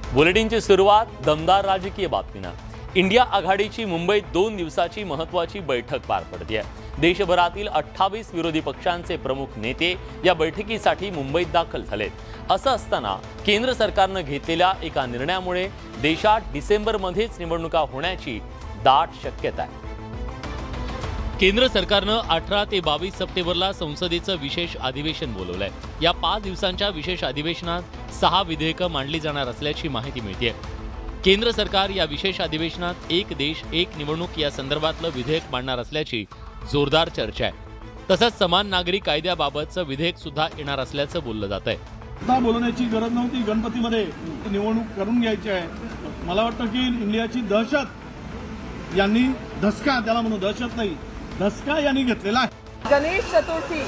बुलेटिनची सुरुवात दमदार राजकीय बातमीनं। इंडिया आघाडीची मुंबईत 2 दिवसाची महत्त्वाची बैठक पार पडते आहे। देशभरातील 28 विरोधी पक्षांचे प्रमुख नेते या बैठकीसाठी मुंबईत दाखल झालेत। असं असताना केंद्र सरकारने घेतलेल्या एका निर्णयामुळे देशात डिसेंबरमध्येच निवडणुका होण्याची दाट शक्यता आहे। केंद्र सरकारनं 18 ते 22 सप्टेंबरला संसदेचं विशेष अधिवेशन बोलवलंय। या 5 दिवसांच्या विशेष अधिवेशनात 6 विधेयकं मांडली जाणार असल्याची माहिती मिळते। केंद्र सरकार या विशेष अधिवेशनात एक देश एक निवडणूक या संदर्भातलं विधेयक मांडणार असल्याची जोरदार चर्चा आहे। तसंच समान नागरी कायद्याबाबतचं विधेयक सुद्धा येणार असल्याचं बोललं जात आहे। आता बोलण्याची गरज नव्हती, गणपतीमध्ये निवडणूक करून घ्यायची आहे। मला वाटतं की इंडियाची दहशत यांनी धसका, त्याला म्हणू दहशत नाही, धसका यांनी घेतलेला आहे। गणेश चतुर्थी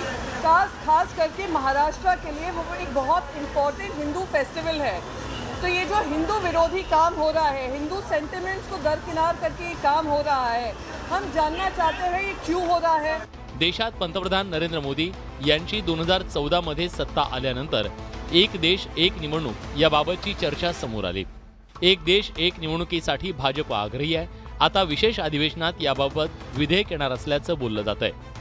खास करके महाराष्ट्र के लिए वो एक बहुत इम्पोर्टेंट हिंदू फेस्टिवल है। तो ये जो हिंदू विरोधी काम हो रहा है, हिंदू सेंटिमेंट्स को दरकिनार करके ये काम हो रहा है, हम जानना चाहते हैं ये क्यों हो रहा है। देशात पंतप्रधान नरेंद्र मोदी यांची 2014 मध्ये सत्ता आल्यानंतर एक देश एक निवडणूक याबाबतची चर्चा समोर आली। एक देश एक निवडणुकीसाठी भाजप आग्रही आहे। आता विशेष अधिवेशनात याबाबत विधेयक येणार असल्याचं बोललं जात आहे।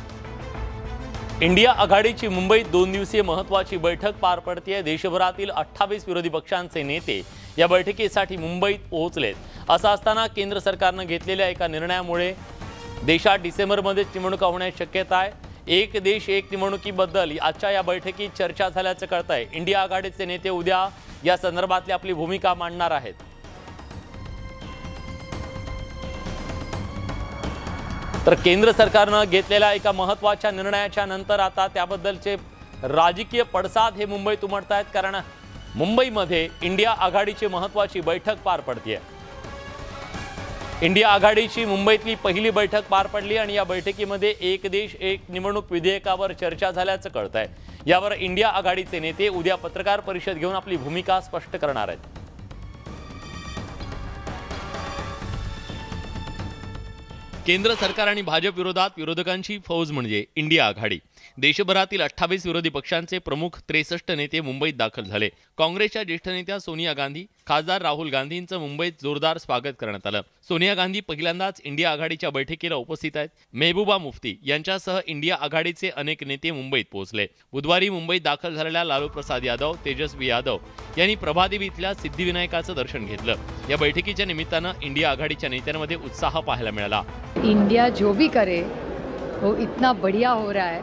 इंडिया आघाडीची मुंबईत 2 दिवसीय महत्त्वाची बैठक पार पडते। देशभरातील 28 विरोधी पक्षांचे नेते या बैठकीसाठी मुंबईत पोहोचलेत। असं असताना केंद्र सरकारने घेतलेल्या एका निर्णयामुळे देशात डिसेंबरमध्ये निवडणुका होण्याची शक्यता आहे। एक देश एक निवडणुकीबद्दल आजच्या या बैठकीत चर्चा झाल्याचं कळतंय। इंडिया आघाडीचे नेते उद्या या संदर्भातली आपली भूमिका मांडणार आहेत। तर केंद्र सरकारने घेतलेल्या एका महत्त्वाच्या निर्णयाच्या नंतर आता त्याबद्दलचे राजकीय पडसाद हे मुंबईत उमटत आहेत, कारण मुंबईमध्ये इंडिया आघाडीची महत्त्वाची बैठक पार पडते। इंडिया आघाडीची मुंबईतली पहिली बैठक पार पडली आणि या बैठकीमध्ये एक देश एक निवडणूक विधेयकावर चर्चा झाल्याचं कळतंय। यावर इंडिया आघाडीचे नेते उद्या पत्रकार परिषद घेऊन आपली भूमिका स्पष्ट करणार आहेत। केंद्र सरकार आणि भाजप विरोधात विरोधकांची फौज म्हणजे इंडिया आघाडी। देशभरातील 28 विरोधी पक्षांचे प्रमुख 63 नेते मुंबईत दाखल झाले। काँग्रेसच्या ज्येष्ठ नेत्या सोनिया गांधी, खासदार राहुल गांधींचं मुंबईत जोरदार स्वागत करण्यात आलं। सोनिया गांधी पहिल्यांदाच इंडिया आघाडीच्या बैठकीला उपस्थित आहेत। मेहबूबा मुफ्ती यांच्यासह इंडिया आघाडीचे अनेक नेते मुंबईत पोहोचले। बुधवारी मुंबईत दाखल झालेल्या लालू प्रसाद यादव, तेजस्वी यादव यांनी प्रभादेवी इथल्या सिद्धिविनायकाचं दर्शन घेतलं। या बैठकीच्या निमित्तानं इंडिया आघाडीच्या नेत्यांमध्ये उत्साह पाहायला मिळाला। इंडिया जो भी करे वो इतना बढ़िया हो रहा है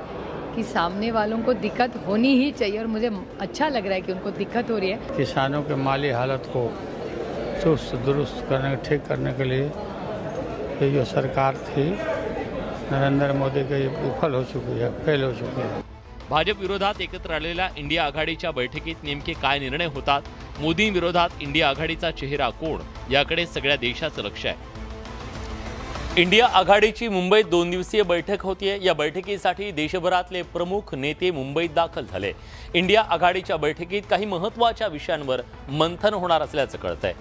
कि सामने वालों को दिक्कत होनी ही चाहिए, और मुझे अच्छा लग रहा है कि उनको दिक्कत हो रही है। किसानों के माली हालत को चुस्त दुरुस्त करने, ठीक करने के लिए ये जो सरकार थी नरेंद्र मोदी की विफल हो चुकी है, फेल हो चुकी है। भाजप विरोधात एकत्र आलेल्या इंडिया आघाडीच्या बैठकीत नेमके काय निर्णय होतात, मोदी विरोधात इंडिया आघाडीचा चेहरा कोण, याकडे सगळ्या देशाचं लक्ष आहे। इंडिया आघाडीची मुंबईत 2 दिवसीय बैठक होतीये। या बैठकीसाठी देशभरातले प्रमुख नेते मुंबईत दाखल झाले। इंडिया आघाडीच्या बैठकीत काही महत्त्वाच्या विषयांवर मंथन होणार असल्याचं कळतंय।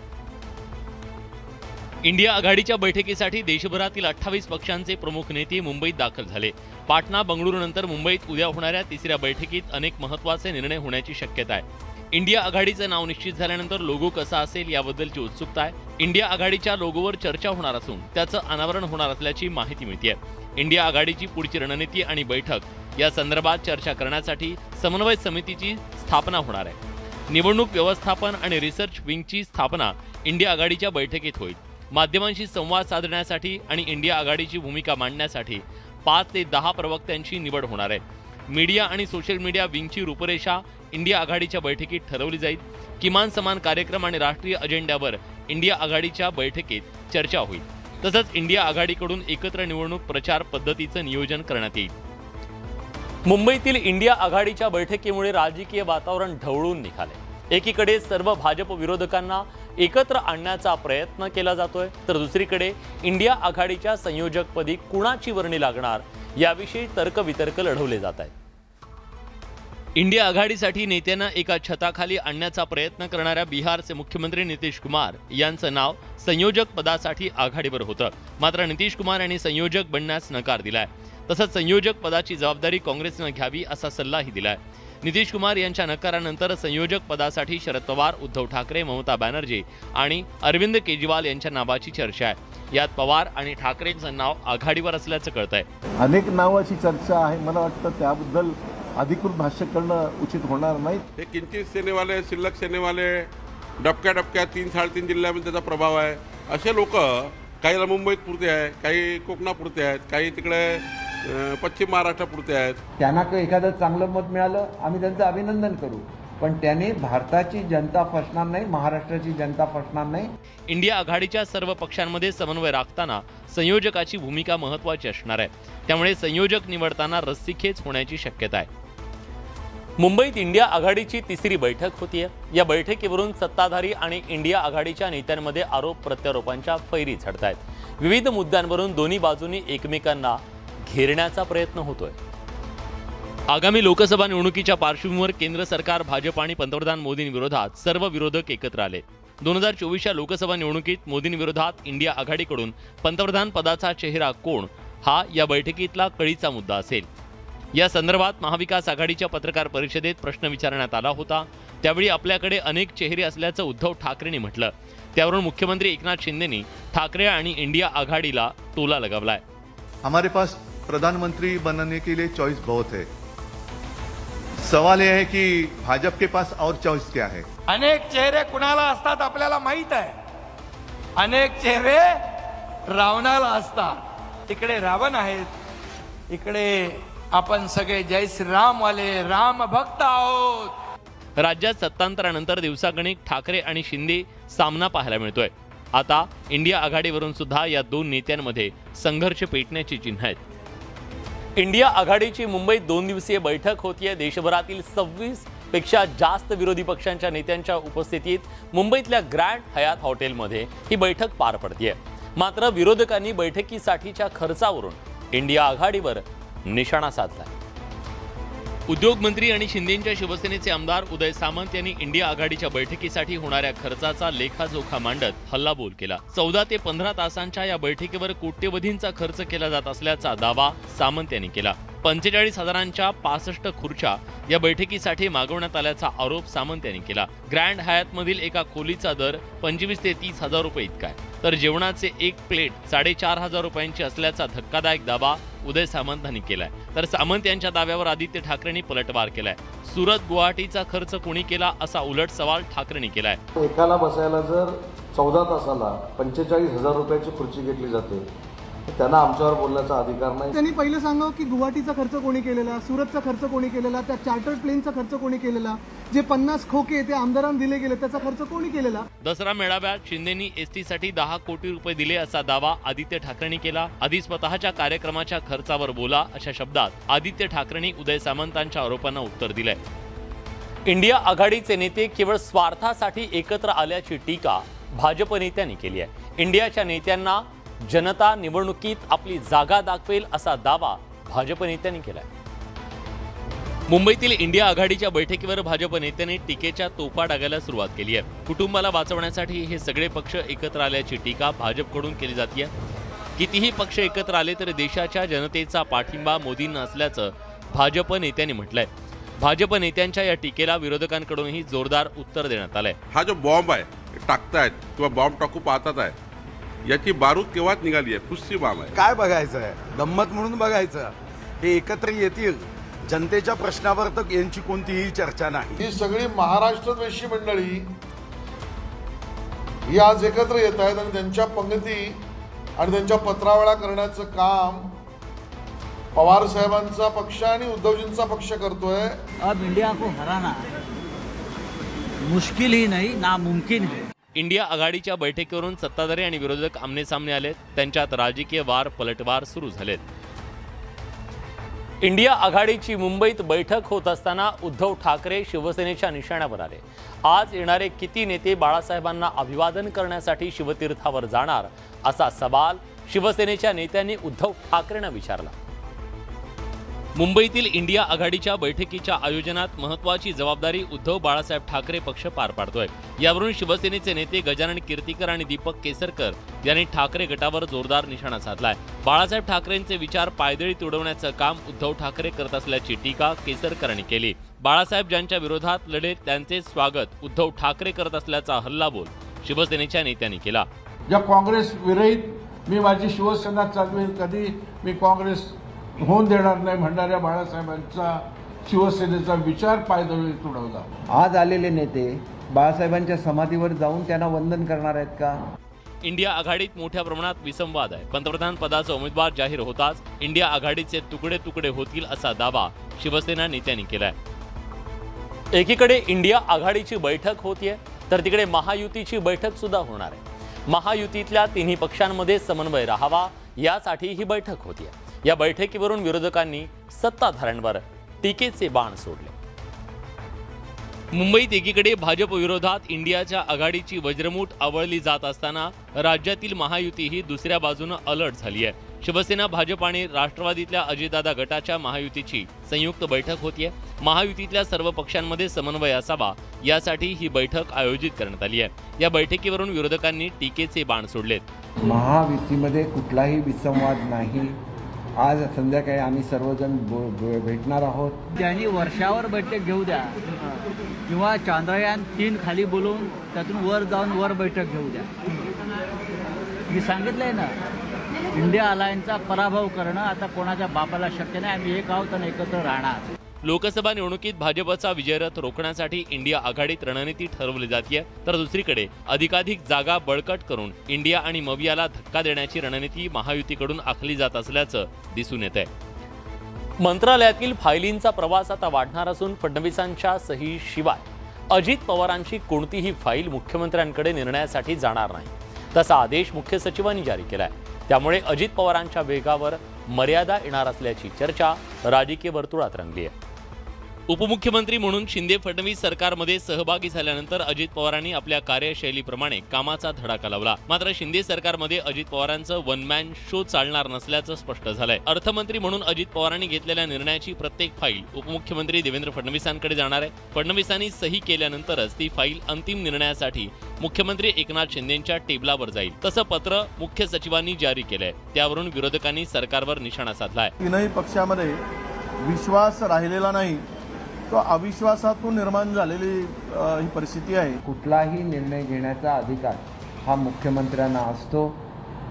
इंडिया आघाडीच्या बैठकीसाठी देशभरातील 28 पक्षांचे प्रमुख नेते मुंबईत दाखल झाले। पाटणा बंगळुरू नंतर मुंबईत उद्या होणाऱ्या तिसऱ्या बैठकीत अनेक महत्त्वाचे निर्णय होण्याची शक्यता आहे। इंडिया आघाडीचं नाव निश्चित झाल्यानंतर लोगो कसा असेल याबद्दलची उत्सुकता आहे। इंडिया आघाडीच्या लोगोवर चर्चा होणार असून त्याचं अनावरण होणार असल्याची माहिती मिळते। इंडिया आघाडीची पुढची रणनीती आणि बैठक या संदर्भात चर्चा करण्यासाठी समन्वय समितीची स्थापना होणार आहे। निवडणूक व्यवस्थापन आणि रिसर्च विंगची स्थापना इंडिया आघाडीच्या बैठकीत होईल। माध्यमांशी संवाद साधण्यासाठी आणि इंडिया आघाडीची भूमिका मांडण्यासाठी 5 ते 10 प्रवक्त्यांची निवड होणार आहे। मीडिया आणि सोशल मीडिया विंगची रूपरेषा इंडिया आघाडीच्या बैठकीत ठरवली जाईल। किमान समान कार्यक्रम आणि राष्ट्रीय अजेंड्यावर इंडिया आघाडीच्या बैठकीत चर्चा होईल। तसंच इंडिया आघाडीकडून एकत्र निवडणूक प्रचार पद्धतीचं नियोजन करण्यात येईल। मुंबईतील इंडिया आघाडीच्या बैठकीमुळे राजकीय वातावरण ढवळून निघाले। एकीकडे सर्व भाजप विरोधकांना एकत्र आणण्याचा प्रयत्न केला जातोय, तर दुसरीकडे इंडिया आघाडीच्या संयोजकपदी कुणाची वर्णी लागणार याविषयी तर्कवितर्क लढवले जात आहेत। इंडिया आघाडीसाठी नेत्यांना एका छताखाली आणण्याचा प्रयत्न करणाऱ्या बिहारचे मुख्यमंत्री नितीश कुमार यांचं नाव संयोजक पदासाठी आघाडीवर होतं। मात्र नितीश कुमार यांनी संयोजक बनण्यास नकार दिलाय। तसंच संयोजक पदाची जबाबदारी काँग्रेसने घ्यावी असा सल्लाही दिलाय। नितीश कुमार यांच्या नकारानंतर संयोजक पदासाठी शरद पवार, उद्धव ठाकरे, ममता बॅनर्जी आणि अरविंद केजरीवाल यांच्या नावाची चर्चा आहे। यात पवार आणि ठाकरेंचं नाव आघाडीवर असल्याचं कळतंय। अनेक नावाची चर्चा आहे, मला वाटतं त्याबद्दल अधिकृत भाष्य करणं उचित होणार नाही। हे किंचित सेनेवाले, शिल्लक सेनेवाले, डबक्या 3-3.5 जिल्ह्यामध्ये त्याचा प्रभाव आहे, असे लोक काहीला मुंबईत पुरते आहे, काही कोकणापुरते आहेत, काही तिकडे पश्चिम महाराष्ट्रापुरते आहेत। त्यांना एखादं चांगलं मत मिळालं आम्ही त्यांचं अभिनंदन करू, पण त्याने भारताची जनता फसणार नाही, महाराष्ट्राची जनता फसणार नाही। इंडिया आघाडीच्या सर्व पक्षांमध्ये समन्वय राखताना संयोजकाची भूमिका महत्त्वाची असणार आहे, त्यामुळे संयोजक निवडताना रस्सीखेच होण्याची शक्यता आहे। मुंबईत इंडिया आघाडीची तिसरी बैठक होतीये। या बैठकीवरून सत्ताधारी आणि इंडिया आघाडीच्या नेत्यांमध्ये आरोप प्रत्यारोपांच्या फैरी झडतायत। विविध मुद्द्यांवरून दोन्ही बाजूंनी एकमेकांना घेरण्याचा प्रयत्न होतोय। आगामी लोकसभा निवडणुकीच्या पार्श्वभूमीवर केंद्र सरकार, भाजप आणि पंतप्रधान मोदींविरोधात सर्व विरोधक एकत्र आले। 2024च्या लोकसभा निवडणुकीत मोदींविरोधात इंडिया आघाडीकडून पंतप्रधान पदाचा चेहरा कोण हा या बैठकीतला कळीचा मुद्दा असेल। या संदर्भात महाविकास आघाडीच्या पत्रकार परिषदेत प्रश्न विचारण्यात आला होता। त्यावेळी आपल्याकडे अनेक चेहरे असल्याचं उद्धव ठाकरेंनी म्हटलं। त्यावरून मुख्यमंत्री एकनाथ शिंदेंनी ठाकरे आणि इंडिया आघाडीला टोला लगावलाय। हमारे पास प्रधानमंत्री बनने के लिए चॉइस बहुत है, सवाल यह है कि भाजपा के पास और चॉइस क्या है। अनेक चेहरे कुणाला असतात आपल्याला माहित आहे, अनेक चेहरे रावणाला असतात। इकडे रावण आहेत, इकडे आपण सगळे जय श्रीराम वाले राम भक्त आहोत। राज्यात सत्तांतरानंतर दिवसागणिक ठाकरे आणि शिंदे सामना पाहायला मिळतोय। आता इंडिया आघाडीवरून सुद्धा या दोन नेत्यांमध्ये संघर्ष पेटण्याची चिन्ह आहेत। इंडिया आघाडीची मुंबईत 2 दिवसीय बैठक होतीये। देशभरातील 26 पेक्षा जास्त विरोधी पक्षांच्या नेत्यांच्या उपस्थितीत मुंबईतल्या ग्रँड हयात हॉटेलमध्ये ही बैठक पार पडतीये। मात्र विरोधकांनी बैठकीसाठीच्या खर्चावरून इंडिया आघाडीवर निशाणा साधलाय। उद्योग मंत्री आणि शिंदेंच्या शिवसेनेचे आमदार उदय सामंत यांनी इंडिया आघाडीच्या बैठकीसाठी होणाऱ्या खर्चाचा लेखाजोखा मांडत हल्लाबोल केला। 14 ते 15 तासांच्या या बैठकीवर कोट्यवधींचा खर्च केला जात असल्याचा दावा सामंत यांनी केला। 45,000च्या 65 खुर्च्या या बैठकीसाठी मागवण्यात आल्याचा आरोप सामंत यांनी केला। ग्रँड हयातमधील एका खोलीचा दर 25 ते 30 हजार रुपये इतका आहे, तर जेवणाचे एक प्लेट 4,500 रुपयांची असल्याचा धक्कादायक दावा उदय सामंतांनी केलाय। तर सामंत यांच्या दाव्यावर आदित्य ठाकरेंनी पलटवार केलाय। सुरत गुवाहाटीचा खर्च कोणी केला असा उलट सवाल ठाकरेंनी केलाय। एकाला बसायला जर 14 तासाला 45,000 रुपयाची खुर्ची घेतली जाते, त्यांना आमच्यावर बोलण्याचा अधिकार नाही। त्यांनी पहिले सांगावं की गुवाहाटीचा खर्च कोणी केलेला, सुरतचा खर्च कोणी केलेला, त्या चार्टर्ड प्लेनचा खर्च कोणी केलेला, जे 50 खोके ते आमदारांना दिले गेले त्याचा खर्च कोणी केलेला। दसरा मेळाव्यात शिंदेंनी एसटीसाठी 10 कोटी रुपये दिले असा दावा आदित्य ठाकरेंनी केला। आधी स्वतःच्या कार्यक्रमाच्या खर्चावर बोला अशा शब्दात आदित्य ठाकरेंनी उदय सामंतांच्या आरोपांना उत्तर दिलंय। इंडिया आघाडीचे नेते केवळ स्वार्थासाठी एकत्र आल्याची टीका भाजप नेत्यांनी केली आहे। इंडियाच्या नेत्यांना जनता निवडणुकीत आपली जागा दाखवेल असा दावा भाजप नेत्यांनी केलाय। मुंबईतील इंडिया आघाडीच्या बैठकीवर भाजप नेत्यांनी टीकेच्या तोफा डागायला सुरुवात केली आहे। कुटुंबाला वाचवण्यासाठी हे सगळे पक्ष एकत्र आल्याची टीका भाजपकडून केली जाते। कितीही पक्ष एकत्र आले तरी देशाच्या जनतेचा पाठिंबा मोदींना असल्याचं भाजप नेत्यांनी म्हटलंय। भाजप नेत्यांच्या या टीकेला विरोधकांकडूनही जोरदार उत्तर देण्यात आलंय। हा जो बॉम्ब आहे टाकतायत किंवा बॉम्ब टाकू पाहतात आहे, याची बारूद केव्हाच निघाली आहे, पुष्टी बाम आहे। काय बघायचं आहे, गंमत म्हणून बघायचं, हे एकत्र येतील जनतेच्या प्रश्नावर तर यांची कोणतीही चर्चा नाही। ही सगळी महाराष्ट्रद्वेषी मंडळी ही आज एकत्र येत आहेत आणि त्यांच्या पंगती आणि त्यांच्या पत्रावळ्या करण्याचं काम पवार साहेबांचा पक्ष आणि उद्धवजींचा पक्ष करतोय। अब इंडिया को हराना मुश्किल ही नहीं नामुमकिन है। इंडिया आघाडीच्या बैठकीवरून सत्ताधारी आणि विरोधक आमनेसामने आलेत। त्यांच्यात राजकीय वार पलटवार सुरू झालेत। इंडिया आघाडीची मुंबईत बैठक होत असताना उद्धव ठाकरे शिवसेनेच्या निशाण्यावर आले। आज येणारे किती नेते बाळासाहेबांना अभिवादन करण्यासाठी शिवतीर्थावर जाणार असा सवाल शिवसेनेच्या नेत्यांनी उद्धव ठाकरेंना विचारला। मुंबईतील इंडिया आघाडीच्या बैठकीच्या आयोजनात महत्त्वाची जबाबदारी उद्धव बाळासाहेब ठाकरे पक्ष पार पाडतोय। यावरून शिवसेनेचे नेते गजानन कीर्तीकर आणि दीपक केसरकर यांनी ठाकरे गटावर जोरदार निशाणा साधलाय। बाळासाहेब ठाकरेंचे विचार पायदळी तुडवण्याचं काम उद्धव ठाकरे करत असल्याची टीका केसरकरांनी केली। बाळासाहेब ज्यांच्या विरोधात लढले त्यांचे स्वागत उद्धव ठाकरे करत असल्याचा हल्लाबोल शिवसेनेच्या नेत्यांनी केला। ज्या काँग्रेस विरहित मी माझी शिवसेना चालवेल, कधी मी काँग्रेस होऊन देणार नाही म्हणणाऱ्या बाळासाहेबांचा शिवसेनेचा विचार पायदळी तुडवला। आज आलेले नेते बाळासाहेबांच्या समाधीवर जाऊन त्यांना वंदन करणार आहेत का? इंडिया आघाडीत मोठ्या प्रमाणात विसंवाद आहे। पंतप्रधान पदाचा उमेदवार जाहीर होताच इंडिया आघाडीचे तुकडे तुकडे होतील असा दावा शिवसेना नेत्यांनी केलाय। एकीकडे इंडिया आघाडीची बैठक होतीये तर तिकडे महायुतीची बैठक सुद्धा होणार आहे। महायुतीतल्या तिन्ही पक्षांमध्ये समन्वय राहावा यासाठी ही बैठक होतीये। या बैठकीवरून विरोधकांनी सत्ताधाऱ्यांवर टीकेचे बाण सोडले। मुंबईत एकीकडे भाजप विरोधात इंडियाच्या आघाडीची वज्रमूठ आवळली जात असताना राज्यातील महायुती ही दुसऱ्या बाजूने अलर्ट झाली आहे। शिवसेना, भाजप आणि राष्ट्रवादीतल्या अजितदादा गटाच्या महायुतीची संयुक्त बैठक होतीये। महायुतीतल्या सर्व पक्षांमध्ये समन्वय असावा यासाठी ही बैठक आयोजित करण्यात आली आहे। या बैठकीवरून विरोधकांनी टीकेचे बाण सोडलेत। महायुतीमध्ये कुठलाही विसंवाद नाही। आज संध्याकाळी आम्ही सर्वजण भेटणार आहोत। त्यांनी वर्षावर बैठक घेऊ द्या किंवा चांद्रयान 3 खाली बोलवून त्यातून वर जाऊन वर बैठक घेऊ द्या। मी सांगितलंय ना, इंडिया अलायन्सचा पराभव करणं आता कोणाच्या बापाला शक्य नाही। आम्ही एक आहोत आणि एकत्र राहणार। लोकसभा निवडणुकीत भाजपचा विजयरथ रोखण्यासाठी इंडिया आघाडीत रणनीती ठरवली जाते, तर दुसरीकडे अधिकाधिक जागा बळकट करून इंडिया आणि मवियाला धक्का देण्याची रणनीती महायुतीकडून आखली जात असल्याचं दिसून येत आहे। मंत्रालयातील फायलींचा प्रवास आता वाढणार असून फडणवीसांच्या सहीशिवाय अजित पवारांची कोणतीही फाईल मुख्यमंत्र्यांकडे निर्णयासाठी जाणार नाही, तसा आदेश मुख्य सचिवांनी जारी केलाय। त्यामुळे अजित पवारांच्या वेगावर मर्यादा येणार असल्याची चर्चा राजकीय वर्तुळात रंगली आहे। उपमुख्यमंत्री म्हणून शिंदे फडणवीस सरकारमध्ये सहभागी झाल्यानंतर अजित पवारांनी आपल्या कार्यशैलीप्रमाणे कामाचा धडाका लावला। मात्र शिंदे सरकारमध्ये अजित पवारांचं वन मॅन शो चालणार नसल्याचं स्पष्ट झालंय। अर्थमंत्री म्हणून अजित पवारांनी घेतलेल्या निर्णयाची प्रत्येक फाईल उपमुख्यमंत्री देवेंद्र फडणवीसांकडे जाणार आहे। फडणवीसांनी सही केल्यानंतरच ती फाईल अंतिम निर्णयासाठी मुख्यमंत्री एकनाथ शिंदेंच्या टेबलावर जाईल, तसं पत्र मुख्य सचिवांनी जारी केलंय। त्यावरून विरोधकांनी सरकारवर निशाणा साधलाय। तीनही पक्षामध्ये विश्वास राहिलेला नाही, तो अविश्वासातून निर्माण झालेली ही परिस्थिती आहे। कुठलाही निर्णय घेण्याचा अधिकार हा मुख्यमंत्र्यांना असतो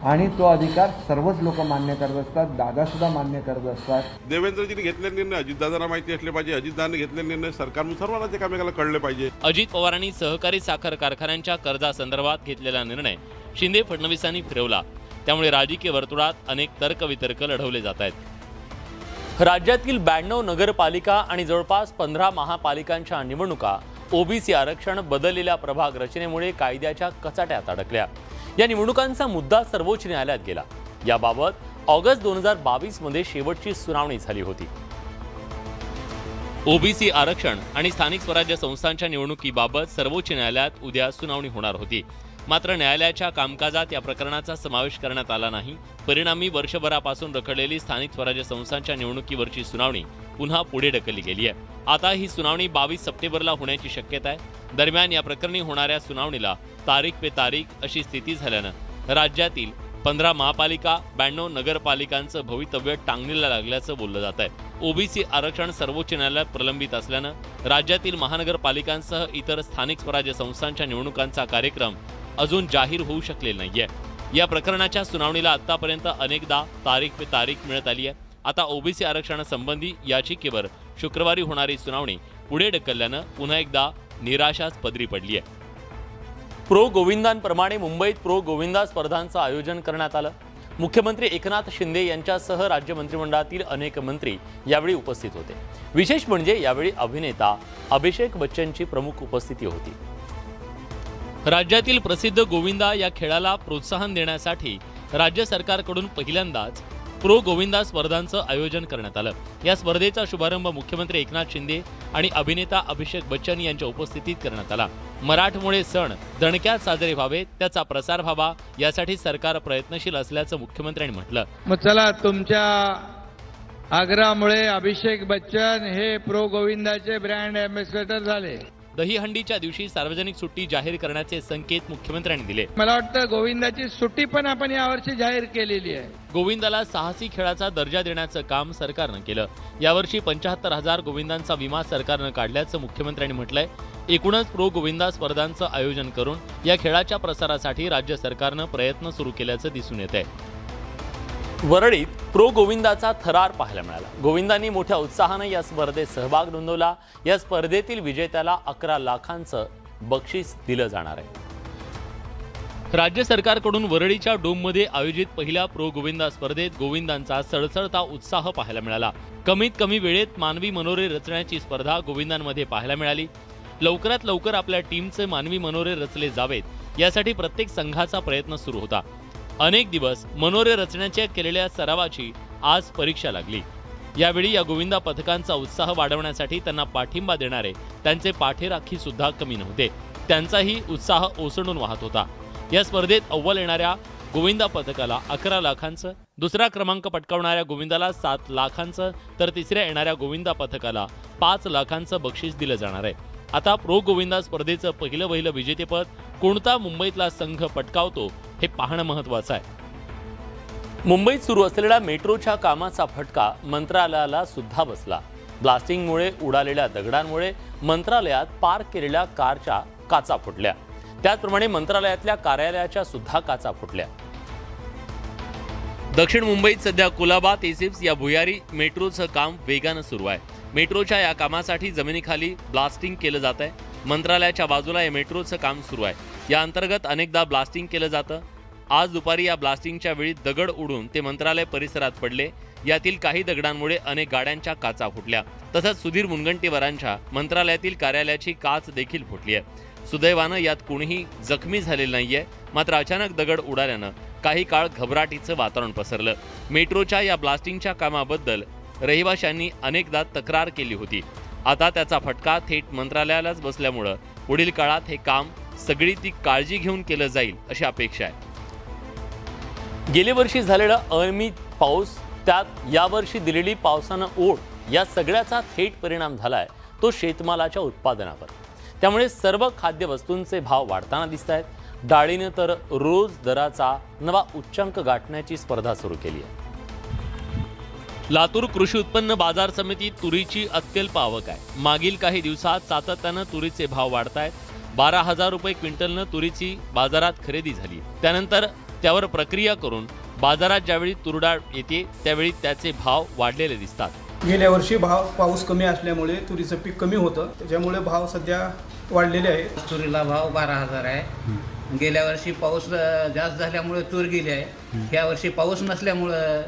आणि तो अधिकार सर्वच लोक मान्य करत असतात, दादा सुद्धा मान्य करत असतात। देवेंद्रजींनी घेतलेले निर्णय अजितदादांना माहिती असले पाहिजे, अजितदादांनी घेतलेले निर्णय सरकारने सर्वांनाच एकामेकाला कळले पाहिजे। अजित पवारांनी सहकारी साखर कारखान्यांच्या कर्जासंदर्भात घेतलेला निर्णय शिंदे फडणवीसांनी फिरवला, त्यामुळे राजकीय वर्तुळात अनेक तर्कवितर्क लढवले जात आहेत। राज्यातील 92 नगरपालिका आणि जवळपास 15 महापालिकांच्या निवडणुका ओबीसी आरक्षण बदललेल्या प्रभाग रचनेमुळे कायद्याच्या कचाट्यात अडकल्या। या निवडणुकांचा मुद्दा सर्वोच्च न्यायालयात गेला। याबाबत ऑगस्ट 2022 मध्ये शेवटची सुनावणी झाली होती। ओबीसी आरक्षण आणि स्थानिक स्वराज्य संस्थांच्या निवडणुकीबाबत सर्वोच्च न्यायालयात उद्या सुनावणी होणार होती। मात्र न्यायालयाच्या कामकाजात या प्रकरणाचा समावेश करण्यात आला नाही। परिणामी वर्षभरापासून रखडलेली स्थानिक स्वराज्य संस्थांच्या निवडणुकीवरची सुनावणी पुन्हा पुढे ढकलली गेली आहे। आता ही सुनावणी 22 सप्टेंबरला होण्याची शक्यता आहे। दरम्यान या प्रकरणी होणाऱ्या सुनावणीला तारीख पे तारीख अशी स्थिती झाल्यानं राज्यातील 15 महापालिका 92 नगरपालिकांचं भवितव्य टांगणीला लागल्याचं बोललं जात आहे। ओबीसी आरक्षण सर्वोच्च न्यायालयात प्रलंबित असल्यानं राज्यातील महानगरपालिकांसह इतर स्थानिक स्वराज्य संस्थांच्या निवडणुकांचा कार्यक्रम अजून जाहीर होऊ शकलेला नाहीये। या प्रकरणाच्या सुनावणीला आतापर्यंत अनेकदा तारीख पे तारीख मिळत आली आहे। आता ओबीसी आरक्षणासंबंधी याचिकेवर शुक्रवारी होणारी सुनावणी पुढे ढकलल्यानं पुन्हा एकदा निराशाच पदरी पडली आहे। प्रो गोविंदांप्रमाणे मुंबईत प्रो गोविंदा स्पर्धांचं आयोजन करण्यात आलं। मुख्यमंत्री एकनाथ शिंदे यांच्यासह राज्य मंत्रिमंडळातील अनेक मंत्री यावेळी उपस्थित होते। विशेष म्हणजे यावेळी अभिनेता अभिषेक बच्चनची प्रमुख उपस्थिती होती। राज्यातील प्रसिद्ध गोविंदा या खेळाला प्रोत्साहन देण्यासाठी राज्य सरकारकडून पहिल्यांदाच प्रो गोविंदा स्पर्धांचं आयोजन करण्यात आलं। या स्पर्धेचा शुभारंभ मुख्यमंत्री एकनाथ शिंदे आणि अभिनेता अभिषेक बच्चन यांच्या उपस्थितीत करण्यात आला। मराठमोळे सण दणक्यात साजरे व्हावेत, त्याचा प्रसार व्हावा यासाठी सरकार प्रयत्नशील असल्याचं मुख्यमंत्र्यांनी म्हटलं। मग चला तुमच्या आग्रामुळे अभिषेक बच्चन हे प्रो गोविंदाचे ब्रँड अँबॅसेडर झाले. दहीहंडीच्या दिवशी सार्वजनिक सुट्टी जाहीर करण्याचे संकेत मुख्यमंत्र्यांनी दिले. मला वाटतं गोविंदाची सुट्टी पण आपण यावर्षी जाहीर केलेली आहे. गोविंदाला साहसी खेळाचा दर्जा देण्याचं काम सरकारनं केलं. यावर्षी 75,000 गोविंदांचा विमा सरकारनं काढल्याचं मुख्यमंत्र्यांनी म्हटलंय. एकूणच प्रो गोविंदा स्पर्धांचं आयोजन करून या खेळाच्या प्रसारासाठी राज्य सरकारनं प्रयत्न सुरू केल्याचं दिसून येत आहे. वरळीत प्रो गोविंदाचा थरार पाहायला मिळाला. गोविंदांनी मोठ्या उत्साहानं या स्पर्धेत सहभाग नोंदवला. या स्पर्धेतील विजेत्याला 11 लाखांचं बक्षीस दिलं जाणार आहे. राज्य सरकारकडून वरळीच्या डोममध्ये आयोजित पहिल्या प्रो गोविंदा स्पर्धेत गोविंदांचा सळसळता उत्साह पाहायला मिळाला. कमीत कमी वेळेत मानवी मनोरे रचण्याची स्पर्धा गोविंदांमध्ये पाहायला मिळाली. लवकरात लवकर आपल्या टीमचे मानवी मनोरे रचले जावेत यासाठी प्रत्येक संघाचा प्रयत्न सुरू होता. अनेक दिवस मनोरे रचण्याच्या केलेल्या सरावाची आज परीक्षा लागली. यावेळी या गोविंदा पथकांचा उत्साह वाढवण्यासाठी त्यांना पाठिंबा देणारे त्यांचे पाठीराखी सुद्धा कमी नव्हते. त्यांचाही उत्साह ओसंडून वाहत होता. या स्पर्धेत अव्वल येणाऱ्या गोविंदा पथकाला 11 लाखांचं, दुसरा क्रमांक पटकावणाऱ्या गोविंदाला 7 लाखांचं तर तिसऱ्या येणाऱ्या गोविंदा पथकाला 5 लाखांचं बक्षीस दिलं जाणार आहे. आता प्रो गोविंदा स्पर्धेचं पहिलं विजेतेपद कोणता मुंबईतला संघ पटकावतो हे पाहणं महत्त्वाचं आहे. मुंबईत सुरू असलेल्या मेट्रोच्या कामाचा फटका मंत्रालयाला सुद्धा बसला. ब्लास्टिंगमुळे उडालेल्या दगडांमुळे मंत्रालयात पार्क केलेल्या कारच्या काचा फुटल्या. त्याचप्रमाणे मंत्रालयातल्या कार्यालयाच्या सुद्धा काचा फुटल्या. दक्षिण मुंबईत सध्या कुलाबा तेसिप्स या भुयारी मेट्रोचं काम वेगानं सुरू आहे. मेट्रोच्या या कामासाठी जमिनीखाली ब्लास्टिंग केलं जात आहे. मंत्रालयाच्या बाजूला या मेट्रोचं काम सुरू आहे. या अंतर्गत अनेकदा ब्लास्टिंग केलं जातं. आज दुपारी या ब्लास्टिंगच्या वेळी दगड उडून ते मंत्रालय परिसरात पडले. यातील काही दगडांमुळे अनेक गाड्यांच्या काचा फुटल्या. तसंच सुधीर मुनगंटीवारांच्या मंत्रालयातील कार्यालयाची काच देखील फुटली आहे. सुदैवानं यात कोणीही जखमी झालेलं नाहीये. मात्र अचानक दगड उडाल्यानं काही काळ घबराटीचं वातावरण पसरलं. मेट्रोच्या या ब्लास्टिंगच्या कामाबद्दल रहिवाशांनी अनेकदा तक्रार केली होती. आता त्याचा फटका थेट मंत्रालयालाच बसल्यामुळं पुढील काळात हे काम सगळी ती काळजी घेऊन केलं जाईल अशी अपेक्षा आहे. गेल्या वर्षी झालेला अनियमित पाऊस, त्यात यावर्षी दिलेली पावसानं ओढ, या सगळ्याचा थेट परिणाम झालाय तो शेतमालाच्या उत्पादनावर. त्यामुळे सर्व खाद्यवस्तूंचे भाव वाढताना दिसत आहेत. डाळीनं तर रोज दराचा नवा उच्चांक गाठण्याची स्पर्धा सुरू केली आहे. लातूर कृषी उत्पन्न बाजार समितीत तुरीची अत्यल्प आवक आहे. मागील काही दिवसात सातत्यानं तुरीचे भाव वाढत आहेत. 12,000 रुपये क्विंटलनं तुरीची बाजारात खरेदी झाली. त्यानंतर त्यावर प्रक्रिया करून बाजारात ज्यावेळी तुरडाळ येते त्यावेळी त्याचे भाव वाढलेले दिसतात. गेल्या वर्षी पाऊस कमी असल्यामुळे तुरीचं पीक कमी होतं, त्याच्यामुळे भाव सध्या वाढलेले आहेत. तुरीला भाव 12,000 आहे. गेल्या वर्षी पाऊस जास्त झाल्यामुळे तूर गेली आहे. या वर्षी पाऊस नसल्यामुळे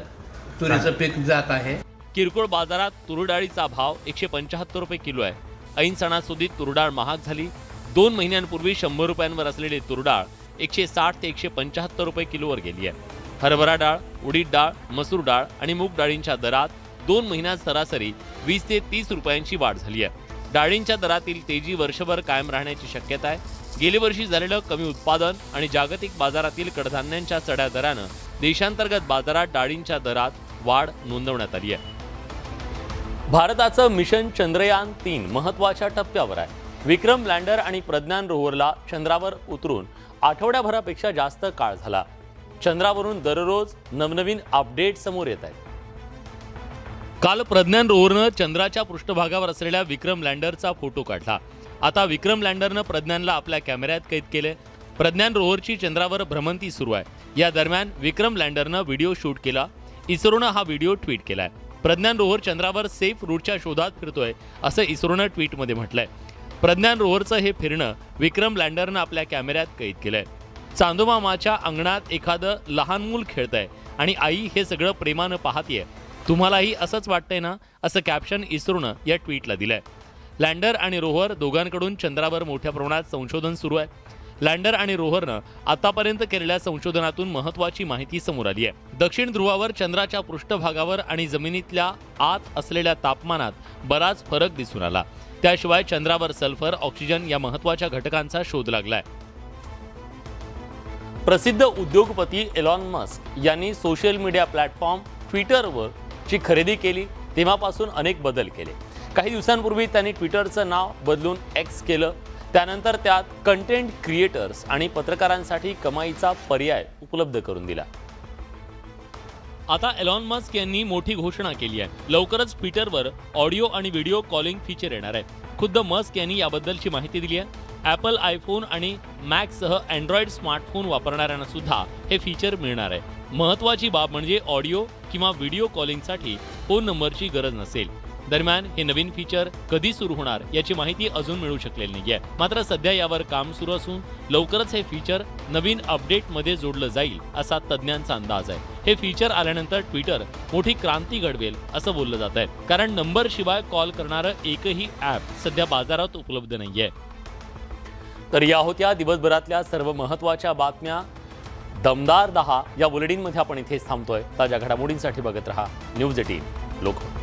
तुरीचं पीक जात आहे. किरकोळ बाजारात तुरडाळीचा भाव 175 रुपये किलो आहे. ऐन सणासुदीत तुरडाळ महाग झाली. 2 महिन्यांपूर्वी 100 रुपयांवर असलेली तुरडाळ 160 ते 175 रुपये किलोवर गेली आहे. हरभरा डाळ, उडीद डाळ, मसूर डाळ आणि मूग डाळींच्या दरात 2 महिन्यात सरासरी 20 ते 30 रुपयांची वाढ झाली आहे. डाळींच्या दरातील तेजी वर्षभर कायम राहण्याची शक्यता आहे. गेल्या वर्षी झालेलं कमी उत्पादन आणि जागतिक बाजारातील कडधान्यांच्या चढ्या दरानं देशांतर्गत बाजारात डाळींच्या दरात वाढ नोंदवण्यात आली आहे. भारताचं मिशन चंद्रयान 3 महत्त्वाच्या टप्प्यावर आहे. विक्रम लँडर आणि प्रज्ञान रोव्हरला चंद्रावर उतरून आठवड्याभरापेक्षा जास्त काळ झाला. चंद्रावरून दररोज नवनवीन अपडेट समोर येत आहेत. काल प्रज्ञान रोव्हरनं चंद्राच्या पृष्ठभागावर असलेल्या विक्रम लँडरचा फोटो काढला. आता विक्रम लँडरनं प्रज्ञानला आपल्या कॅमेऱ्यात कैद केले. प्रज्ञान रोव्हरची चंद्रावर भ्रमंती सुरू आहे. या दरम्यान विक्रम लँडरनं व्हिडिओ शूट केला. इस्रोनं हा व्हिडिओ ट्विट केलाय. प्रज्ञान रोव्हर चंद्रावर सेफ रूटच्या शोधात फिरतोय असं इस्रोनं ट्विटमध्ये म्हटलंय. प्रज्ञान रोव्हरचं हे फिरणं विक्रम लँडरनं आपल्या कॅमेऱ्यात कैद केलंय. चांदोमामाच्या अंगणात एखादं लहान मूल खेळतंय आणि आई हे सगळं प्रेमानं पाहतीये. तुम्हालाही असंच वाटतंय ना, असं कॅप्शन इस्रोनं या ट्विटला दिलंय. लँडर आणि रोव्हर दोघांकडून चंद्रावर मोठ्या प्रमाणात संशोधन सुरू आहे. लँडर आणि रोव्हरनं आतापर्यंत केलेल्या संशोधनातून महत्त्वाची माहिती समोर आली आहे. दक्षिण ध्रुवावर चंद्राच्या पृष्ठभागावर आणि जमिनीतल्या आत असलेल्या तापमानात बराच फरक दिसून आला. त्याशिवाय चंद्रावर सल्फर, ऑक्सिजन या महत्त्वाच्या घटकांचा शोध लागलाय. प्रसिद्ध उद्योगपती एलॉन मस्क यांनी सोशल मीडिया प्लॅटफॉर्म ट्विटरवर ची खरेदी केली तेव्हापासून अनेक बदल केले. काही दिवसांपूर्वी त्यांनी ट्विटरचं नाव बदलून एक्स केलं. त्यानंतर त्यात कंटेंट क्रिएटर्स आणि पत्रकारांसाठी कमाईचा पर्याय उपलब्ध करून दिला. आता एलॉन मस्क यांनी मोठी घोषणा केली आहे. लवकरच ट्विटरवर ऑडिओ आणि व्हिडिओ कॉलिंग फीचर येणार आहे. खुद्द मस्क यांनी याबद्दलची माहिती दिली आहे. ॲपल आयफोन आणि मॅकसह अँड्रॉइड स्मार्टफोन वापरणाऱ्यांना सुद्धा हे फीचर मिळणार आहे. महत्त्वाची बाब म्हणजे ऑडिओ किंवा व्हिडिओ कॉलिंगसाठी फोन नंबरची गरज नसेल. दरम्यान हे नवीन फीचर कधी सुरू होणार याची माहिती अजून मिळू शकलेली नाहीये. मात्र सध्या यावर काम सुरू असून लवकरच हे फीचर नवीन अपडेटमध्ये जोडलं जाईल असा तज्ज्ञांचा अंदाज आहे. हे फीचर आल्यानंतर ट्विटर मोठी क्रांती घडवेल असं बोललं जात आहे. कारण नंबरशिवाय कॉल करणारं एकही ॲप सध्या बाजारात उपलब्ध नाहीये. तर या होत्या दिवसभरातल्या सर्व महत्त्वाच्या बातम्या. दमदार 10 या बुलेटिनमध्ये आपण इथेच थांबतोय. ताज्या घडामोडींसाठी बघत रहा न्यूज 18 लोकमत.